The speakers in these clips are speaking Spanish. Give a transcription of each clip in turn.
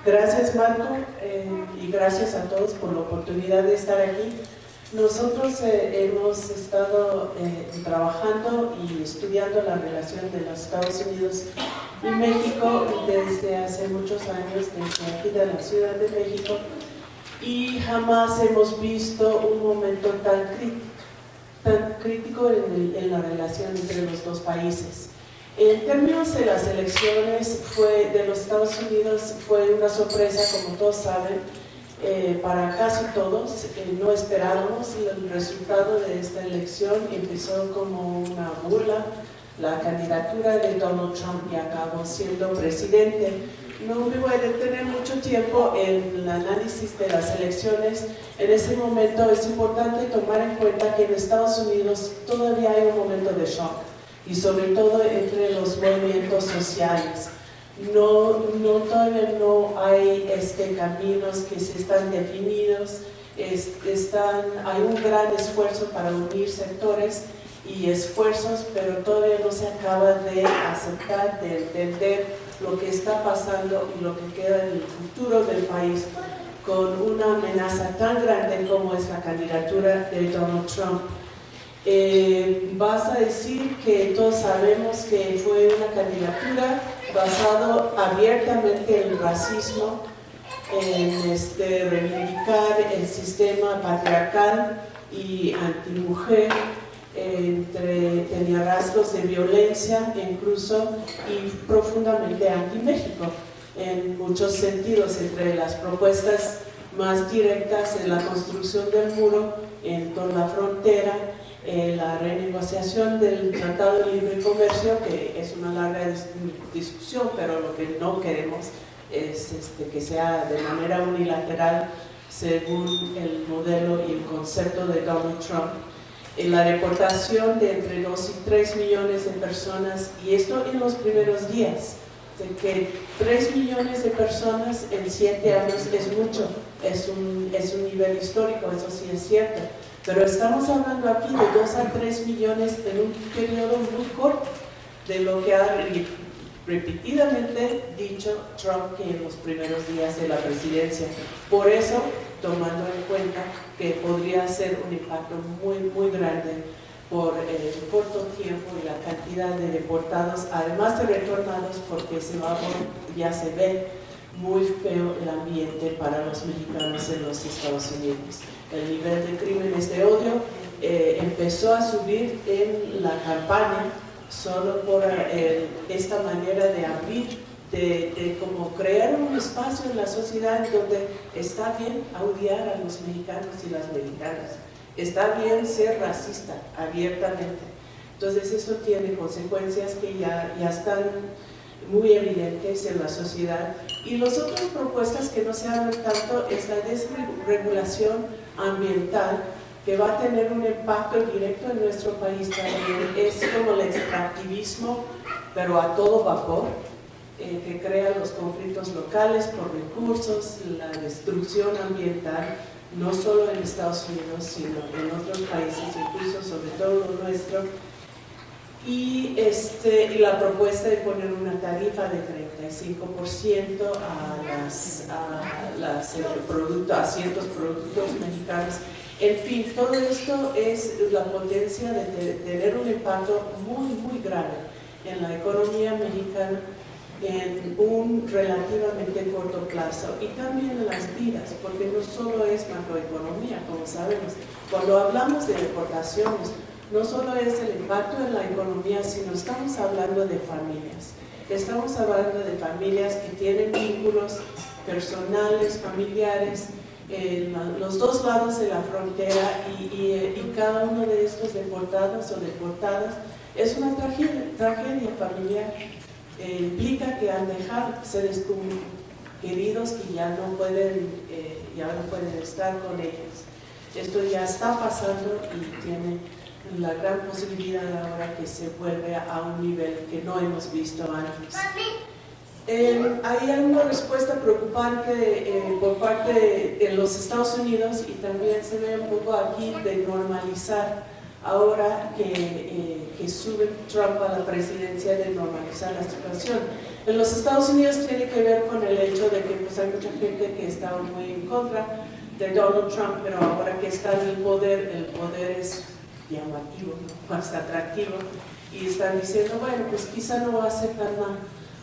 Gracias, Marco, y gracias a todos por la oportunidad de estar aquí. Nosotros hemos estado trabajando y estudiando la relación de los Estados Unidos y México desde hace muchos años, desde aquí de la Ciudad de México, y jamás hemos visto un momento tan crítico en la relación entre los dos países. En términos de las elecciones de los Estados Unidos, fue una sorpresa, como todos saben, para casi todos. No esperábamos el resultado de esta elección. Empezó como una burla, la candidatura de Donald Trump, y acabó siendo presidente. No me voy a detener mucho tiempo en el análisis de las elecciones. En ese momento es importante tomar en cuenta que en Estados Unidos todavía hay un momento de shock, y sobre todo entre los movimientos sociales. Todavía no hay caminos que se están definidos, hay un gran esfuerzo para unir sectores y esfuerzos, pero todavía no se acaba de aceptar, de entender lo que está pasando y lo que queda en el futuro del país, con una amenaza tan grande como es la candidatura de Donald Trump. Vas a decir que todos sabemos que fue una candidatura basada abiertamente en el racismo, en reivindicar el sistema patriarcal y antimujer, tenía rasgos de violencia incluso, y profundamente anti-México en muchos sentidos, entre las propuestas más directas en la construcción del muro en toda la frontera, la renegociación del Tratado de Libre Comercio, que es una larga discusión, pero lo que no queremos es que sea de manera unilateral según el modelo y el concepto de Donald Trump. La deportación de entre 2 y 3 millones de personas, y esto en los primeros días, de que 3 millones de personas en 7 años es mucho, es un nivel histórico, eso sí es cierto. Pero estamos hablando aquí de 2 a 3 millones en un periodo muy corto, de lo que ha repetidamente dicho Trump que en los primeros días de la presidencia. Por eso, tomando en cuenta que podría ser un impacto muy grande por el corto tiempo y la cantidad de deportados, además de retornados, porque ya se ve muy feo el ambiente para los mexicanos en los Estados Unidos. El nivel de crímenes de odio empezó a subir en la campaña solo por esta manera de abrir, de como crear un espacio en la sociedad donde está bien odiar a los mexicanos y las mexicanas, está bien ser racista abiertamente. Entonces esto tiene consecuencias que ya están muy evidentes en la sociedad. Y las otras propuestas que no se hablan tanto es la desregulación ambiental, que va a tener un impacto directo en nuestro país también. Es como el extractivismo, pero a todo vapor, que crea los conflictos locales por recursos, la destrucción ambiental, no solo en Estados Unidos, sino en otros países, incluso sobre todo lo nuestro. Y la propuesta de poner una tarifa de 35% a ciertos productos mexicanos. En fin, todo esto es la potencia de tener un impacto muy grave en la economía mexicana en un relativamente corto plazo, y también en las vidas, porque no solo es macroeconomía, como sabemos. Cuando hablamos de deportaciones, no solo es el impacto en la economía, sino estamos hablando de familias. Estamos hablando de familias que tienen vínculos personales, familiares, en los dos lados de la frontera, y cada uno de estos deportados o deportadas es una tragedia familiar. Implica que han dejado seres queridos que ya no pueden estar con ellos. Esto ya está pasando y tiene la gran posibilidad ahora que se vuelve a un nivel que no hemos visto antes. Hay una respuesta preocupante por parte de los Estados Unidos, y también se ve un poco aquí, de normalizar ahora que sube Trump a la presidencia, de normalizar la situación. En los Estados Unidos tiene que ver con el hecho de que pues, hay mucha gente que está muy en contra de Donald Trump, pero ahora que está en el poder es llamativo, ¿no? Más atractivo, y están diciendo, bueno, pues quizá no va a ser tan mal.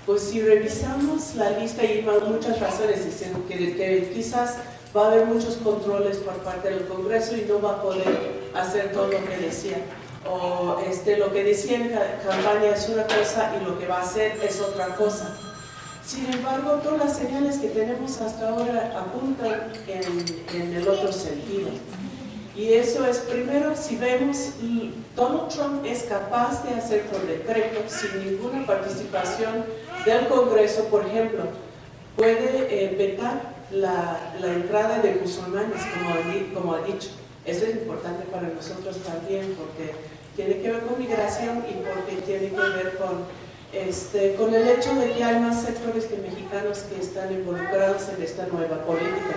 Pues si revisamos la lista, y hay muchas razones diciendo que quizás va a haber muchos controles por parte del Congreso y no va a poder hacer todo lo que decía. O lo que decía en campaña es una cosa y lo que va a hacer es otra cosa. Sin embargo, todas las señales que tenemos hasta ahora apuntan en el otro sentido. Y eso es, primero, si vemos, Donald Trump es capaz de hacer por decreto, sin ninguna participación del Congreso, por ejemplo, puede vetar la entrada de musulmanes, como ha dicho. Eso es importante para nosotros también, porque tiene que ver con migración y porque tiene que ver con el hecho de que hay más sectores que mexicanos que están involucrados en esta nueva política.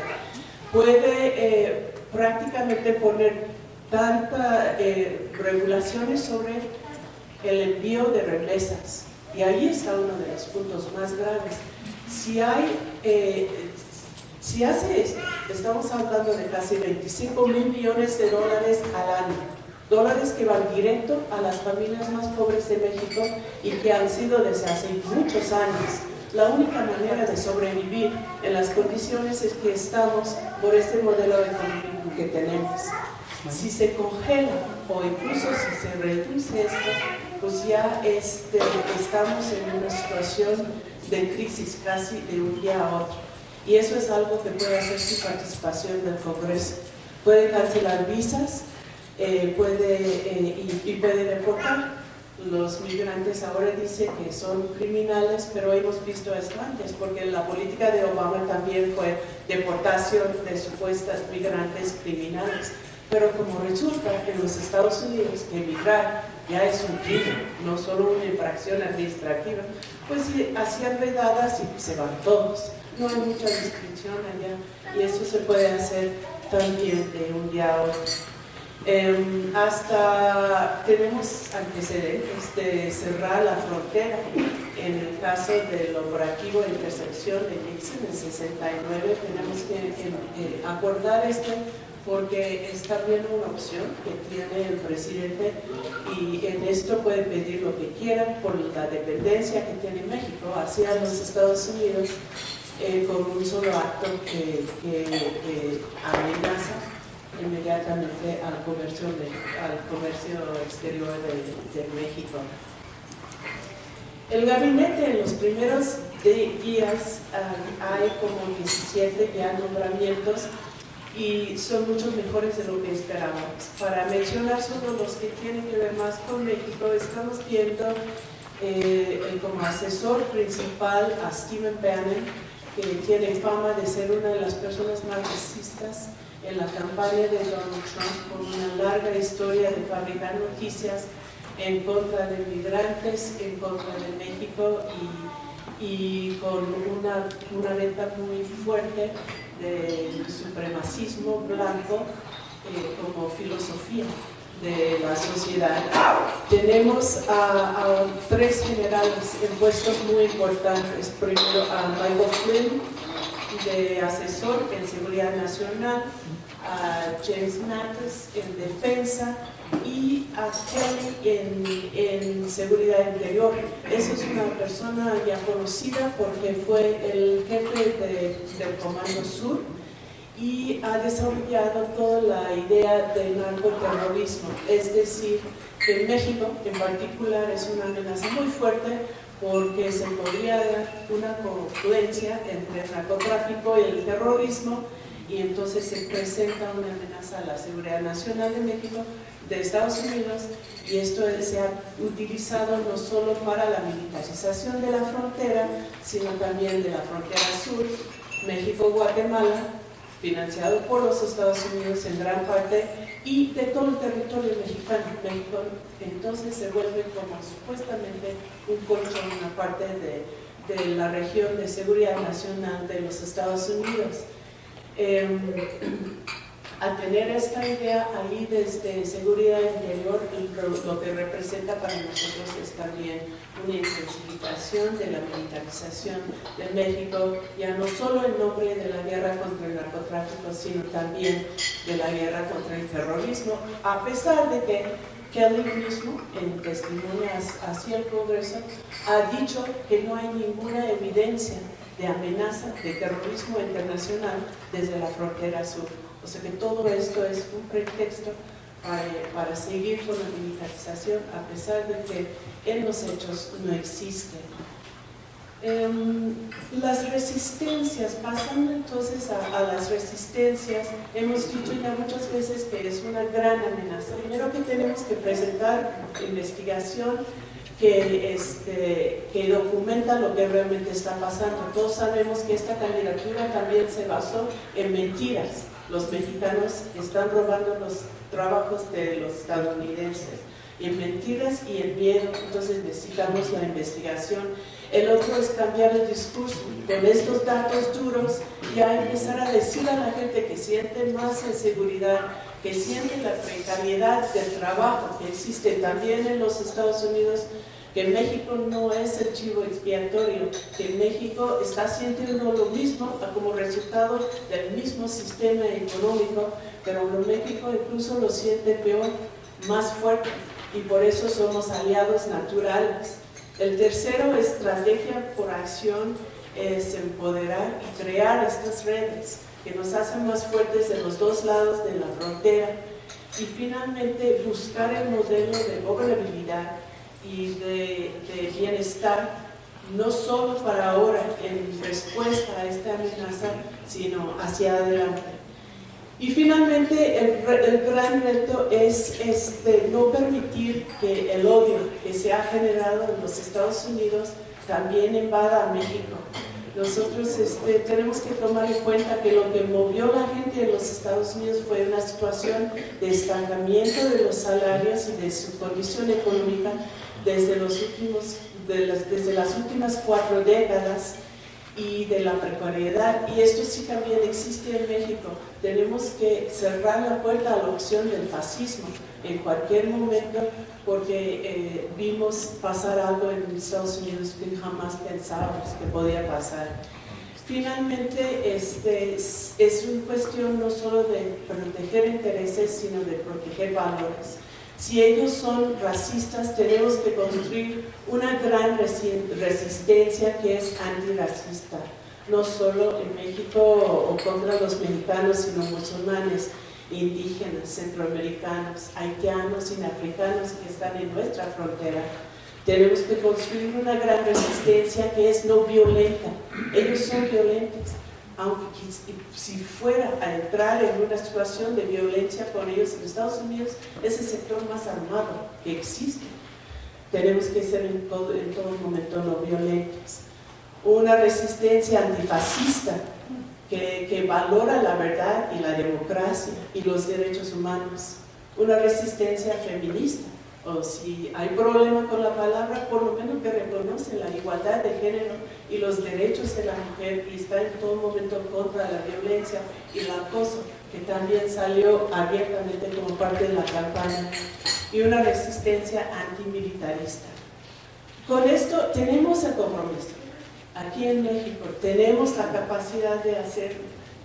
Puede prácticamente poner tantas regulaciones sobre el envío de remesas, y ahí está uno de los puntos más graves. Si hace esto, estamos hablando de casi 25 mil millones de dólares al año, dólares que van directo a las familias más pobres de México y que han sido desde hace muchos años la única manera de sobrevivir en las condiciones es que estamos por este modelo económico que tenemos. Si se congela o incluso si se reduce esto, pues ya estamos en una situación de crisis casi de un día a otro. Y eso es algo que puede hacer sin participación del Congreso. Puede cancelar visas, puede deportar. Los migrantes ahora dicen que son criminales, pero hemos visto esto antes, porque la política de Obama también fue deportación de supuestas migrantes criminales. Pero como resulta que en los Estados Unidos que emigrar ya es un crimen, no solo una infracción administrativa, pues hacían redadas y se van todos. No hay mucha distinción allá, y eso se puede hacer también de un día a otro. Hasta tenemos antecedentes de cerrar la frontera en el caso del operativo de intercepción de Nixon en 69. Tenemos que acordar porque es también una opción que tiene el presidente, y en esto puede pedir lo que quiera por la dependencia que tiene México hacia los Estados Unidos, con un solo acto que amenaza inmediatamente al comercio exterior de México. El gabinete en los primeros días hay como 17 ya nombramientos y son muchos mejores de lo que esperábamos. Para mencionar solo los que tienen que ver más con México, estamos viendo como asesor principal a Stephen Bannon, que tiene fama de ser una de las personas más racistas en la campaña de Donald Trump, con una larga historia de fabricar noticias en contra de migrantes, en contra de México, y con una venta muy fuerte del supremacismo blanco como filosofía de la sociedad. Tenemos a tres generales en puestos muy importantes. Primero a Michael Flynn, de asesor en seguridad nacional, a James Mattis en defensa y a Kelly en seguridad interior. Esa es una persona ya conocida porque fue el jefe del Comando Sur y ha desarrollado toda la idea del narcoterrorismo, es decir, que México en particular es una amenaza muy fuerte porque se podría dar una confluencia entre el narcotráfico y el terrorismo, y entonces se presenta una amenaza a la seguridad nacional de México, de Estados Unidos, y esto se ha utilizado no solo para la militarización de la frontera, sino también de la frontera sur, México-Guatemala, financiado por los Estados Unidos en gran parte, y de todo el territorio mexicano. México entonces se vuelve como supuestamente un colchón, una parte de la región de seguridad nacional de los Estados Unidos. a tener esta idea ahí desde seguridad interior, lo que representa para nosotros es también una intensificación de la militarización de México, ya no solo en nombre de la guerra contra el narcotráfico, sino también de la guerra contra el terrorismo, a pesar de que Kelly mismo, en testimonio hacia el Congreso, ha dicho que no hay ninguna evidencia de amenaza de terrorismo internacional desde la frontera sur. O sea que todo esto es un pretexto para seguir con la militarización, a pesar de que en los hechos no existe. Las resistencias, pasando entonces a las resistencias, hemos dicho ya muchas veces que es una gran amenaza. Primero que tenemos que presentar investigación que documenta lo que realmente está pasando. Todos sabemos que esta candidatura también se basó en mentiras. Los mexicanos están robando los trabajos de los estadounidenses, y en mentiras y en miedo. Entonces necesitamos la investigación. El otro es cambiar el discurso, con estos datos duros, ya empezar a decir a la gente que siente más inseguridad, que siente la precariedad del trabajo que existe también en los Estados Unidos, que México no es el chivo expiatorio, que México está sintiendo lo mismo como resultado del mismo sistema económico, pero México incluso lo siente peor, más fuerte, y por eso somos aliados naturales. El tercero, estrategia por acción, es empoderar y crear estas redes que nos hacen más fuertes de los dos lados de la frontera, y finalmente buscar el modelo de gobernabilidad y de bienestar, no solo para ahora en respuesta a esta amenaza, sino hacia adelante. Y finalmente el gran reto es no permitir que el odio que se ha generado en los Estados Unidos también invada a México. Nosotros tenemos que tomar en cuenta que lo que movió a la gente en los Estados Unidos fue una situación de estancamiento de los salarios y de su condición económica desde las últimas 4 décadas, y de la precariedad, y esto sí también existe en México. Tenemos que cerrar la puerta a la opción del fascismo en cualquier momento, porque vimos pasar algo en Estados Unidos que jamás pensábamos que podía pasar. Finalmente, es una cuestión no solo de proteger intereses, sino de proteger valores. Si ellos son racistas, tenemos que construir una gran resistencia que es antirracista, no solo en México o contra los mexicanos, sino musulmanes, indígenas, centroamericanos, haitianos y africanos que están en nuestra frontera. Tenemos que construir una gran resistencia que es no violenta. Ellos son violentos, aunque si fuera a entrar en una situación de violencia con ellos en Estados Unidos, es el sector más armado que existe. Tenemos que ser en todo momento no violentos. Una resistencia antifascista que valora la verdad y la democracia y los derechos humanos. Una resistencia feminista, o si hay problema con la palabra, por lo menos que reconoce la igualdad de género y los derechos de la mujer, y está en todo momento contra la violencia y el acoso, que también salió abiertamente como parte de la campaña, y una resistencia antimilitarista. Con esto tenemos el compromiso. Aquí en México tenemos la capacidad de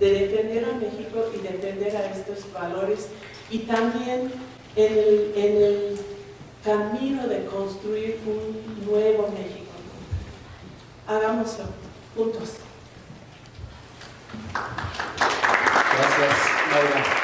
defender a México y defender a estos valores, y también en el camino de construir un nuevo México. Hagámoslo juntos. Gracias, Laura.